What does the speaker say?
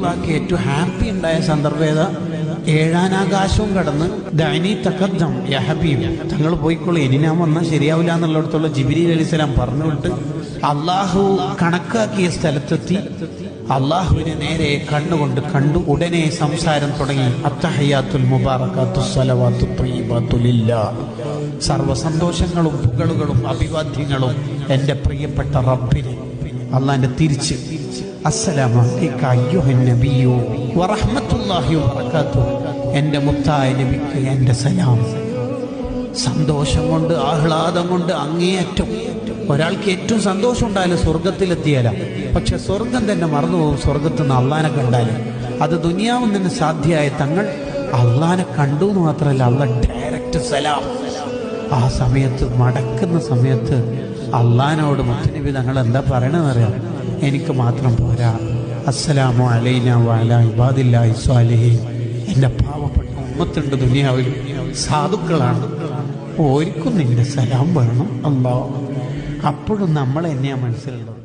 റസൂലുള്ളാഹിക്ക് ഏറ്റവും ഹാപ്പി ഉണ്ടായ സന്ദർഭം ഏതാ? ഏഴാനാകാശവും കടന്ന് ദഅനി തഖദ്ദം യാ ഹബീബ്, തങ്ങൾ പോയിക്കോളൂ, ഇനി ഞാൻ വന്നാൽ ശരിയാവില്ല എന്നുള്ളിടത്തുള്ള ജിബ്രീൽ അലൈഹിസ്സലാം പറഞ്ഞുവിട്ട് അള്ളാഹു കണക്കാക്കിയ സ്ഥലത്തെത്തി. അള്ളാഹുവിനെ നേരെ കണ്ണുകൊണ്ട് കണ്ടു. ഉടനെ സംസാരം തുടങ്ങി. അത്തഹയ്യാത്തുൽ മുബാറകാത്തുസ് സ്വലവാത്തു ത്വയ്യിബാത്തു ലില്ലാഹ്. സർവ്വ സന്തോഷങ്ങളും പുകളുകളും അഭിവാദ്യങ്ങളും എൻ്റെ പ്രിയപ്പെട്ട റബ്ബിന്. അള്ളാന്റെ തിരിച്ച് അസ്സലാമു അലൈക അയ്യുഹൻ നബിയ്യു വറഹ്മത്തുള്ളാഹി വബറകാതുഹു. എൻ്റെ മുത്തായ നബിക്ക് എൻ്റെ സലാം. സന്തോഷം കൊണ്ട്, ആഹ്ലാദം കൊണ്ട് അങ്ങേയറ്റം. ഒരാൾക്ക് ഏറ്റവും സന്തോഷം ഉണ്ടായാലും സ്വർഗത്തിലെത്തിയാല, പക്ഷെ സ്വർഗം തന്നെ മറന്നുപോകും സ്വർഗത്തിൽ നിന്ന് അള്ളാനെ കണ്ടാൽ. അത് ദുനിയാവിൽ നിന്ന് സാധ്യമായ തങ്ങൾ അള്ളാനെ കണ്ടു എന്ന് മാത്രമല്ല, അള്ളാഹ് ഡയറക്റ്റ് സലാം. ആ സമയത്ത് മടക്കുന്ന സമയത്ത് അള്ളാനോട് മുത്തുനബി തങ്ങൾ എന്താ പറയണമെന്നറിയാം? എനിക്ക് മാത്രം പോരാ, അസ്സലാമു അലൈനാ വഅലാ ഇബാദില്ലാഹി സ്വാലിഹീൻ. എൻ്റെ പാവപ്പെട്ട ഉമ്മത്തുണ്ട് ദുനിയാവിൽ, സാധുക്കളാണ്, ഓർക്കും നിന്റെ സലാം വേണം അല്ലാഹ്. അപ്പോഴും നമ്മൾ എന്നെയാ മനസ്സിലുള്ളത്.